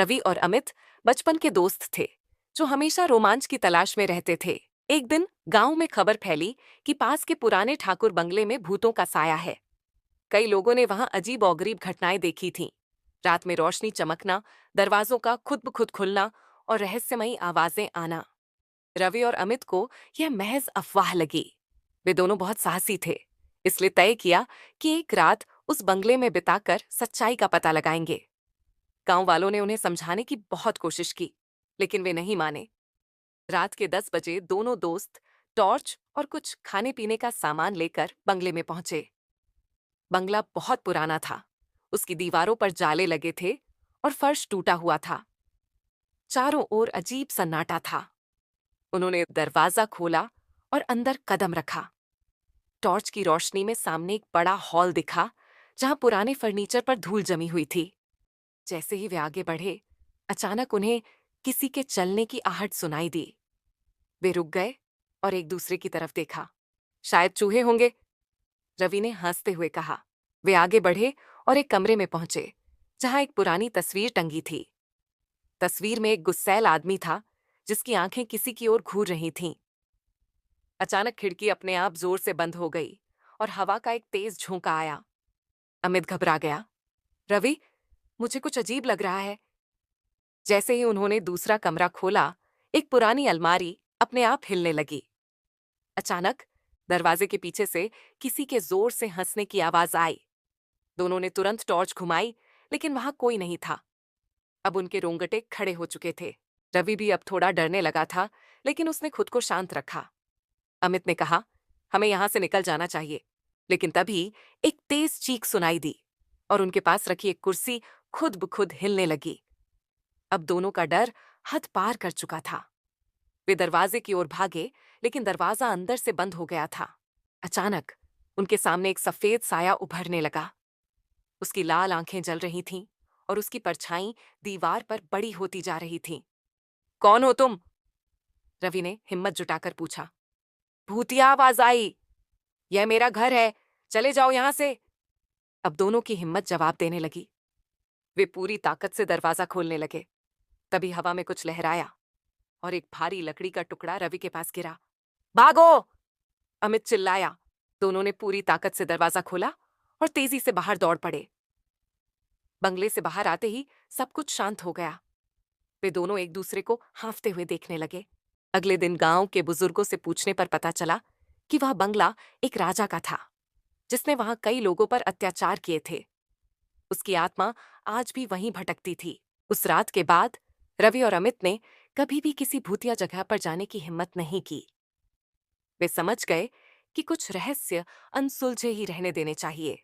रवि और अमित बचपन के दोस्त थे जो हमेशा रोमांच की तलाश में रहते थे। एक दिन गांव में खबर फैली कि पास के पुराने ठाकुर बंगले में भूतों का साया है। कई लोगों ने वहां अजीब और गरीब घटनाएं देखी थीं। रात में रोशनी चमकना, दरवाजों का खुद ब खुद खुलना और रहस्यमयी आवाजें आना। रवि और अमित को यह महज अफवाह लगी। वे दोनों बहुत साहसी थे, इसलिए तय किया कि एक रात उस बंगले में बिताकर सच्चाई का पता लगाएंगे। गांव वालों ने उन्हें समझाने की बहुत कोशिश की, लेकिन वे नहीं माने। रात के 10 बजे दोनों दोस्त टॉर्च और कुछ खाने पीने का सामान लेकर बंगले में पहुंचे। बंगला बहुत पुराना था। उसकी दीवारों पर जाले लगे थे और फर्श टूटा हुआ था। चारों ओर अजीब सन्नाटा था। उन्होंने दरवाजा खोला और अंदर कदम रखा। टॉर्च की रोशनी में सामने एक बड़ा हॉल दिखा, जहां पुराने फर्नीचर पर धूल जमी हुई थी। जैसे ही वे आगे बढ़े, अचानक उन्हें किसी के चलने की आहट सुनाई दी। वे रुक गए और एक दूसरे की तरफ देखा। शायद चूहे होंगे, रवि ने हंसते हुए कहा। वे आगे बढ़े और एक कमरे में पहुंचे, जहां एक पुरानी तस्वीर टंगी थी। तस्वीर में एक गुस्सैल आदमी था, जिसकी आंखें किसी की ओर घूर रही थीं। अचानक खिड़की अपने आप जोर से बंद हो गई और हवा का एक तेज झोंका आया। अमित घबरा गया। रवि, मुझे कुछ अजीब लग रहा है। जैसे ही उन्होंने दूसरा कमरा खोला, एक पुरानी अलमारी अपने आप हिलने लगी। अचानक दरवाजे के पीछे से किसी के जोर से हंसने की आवाज आई। दोनों ने तुरंत टॉर्च घुमाई, लेकिन वहां कोई नहीं था। अब उनके रोंगटे खड़े हो चुके थे। रवि भी अब थोड़ा डरने लगा था, लेकिन उसने खुद को शांत रखा। अमित ने कहा, हमें यहां से निकल जाना चाहिए। लेकिन तभी एक तेज चीख सुनाई दी और उनके पास रखी एक कुर्सी खुद ब खुद हिलने लगी। अब दोनों का डर हद पार कर चुका था। वे दरवाजे की ओर भागे, लेकिन दरवाजा अंदर से बंद हो गया था। अचानक उनके सामने एक सफेद साया उभरने लगा। उसकी लाल आंखें जल रही थीं और उसकी परछाई दीवार पर बड़ी होती जा रही थी। कौन हो तुम? रवि ने हिम्मत जुटाकर पूछा। भूतिया आवाज आई। यह मेरा घर है, चले जाओ यहां से। अब दोनों की हिम्मत जवाब देने लगी। वे पूरी ताकत से दरवाजा खोलने लगे। तभी हवा में कुछ लहराया और एक भारी लकड़ी का टुकड़ा रवि के पास गिरा। भागो! अमित चिल्लाया। दोनों ने पूरी ताकत से दरवाजा खोला और तेजी से बाहर दौड़ पड़े। बंगले से बाहर आते ही सब कुछ शांत हो गया। वे दोनों एक दूसरे को हांफते हुए देखने लगे। अगले दिन गांव के बुजुर्गों से पूछने पर पता चला कि वह बंगला एक राजा का था, जिसने वहां कई लोगों पर अत्याचार किए थे। उसकी आत्मा आज भी वहीं भटकती थी। उस रात के बाद रवि और अमित ने कभी भी किसी भूतिया जगह पर जाने की हिम्मत नहीं की। वे समझ गए कि कुछ रहस्य अनसुलझे ही रहने देने चाहिए।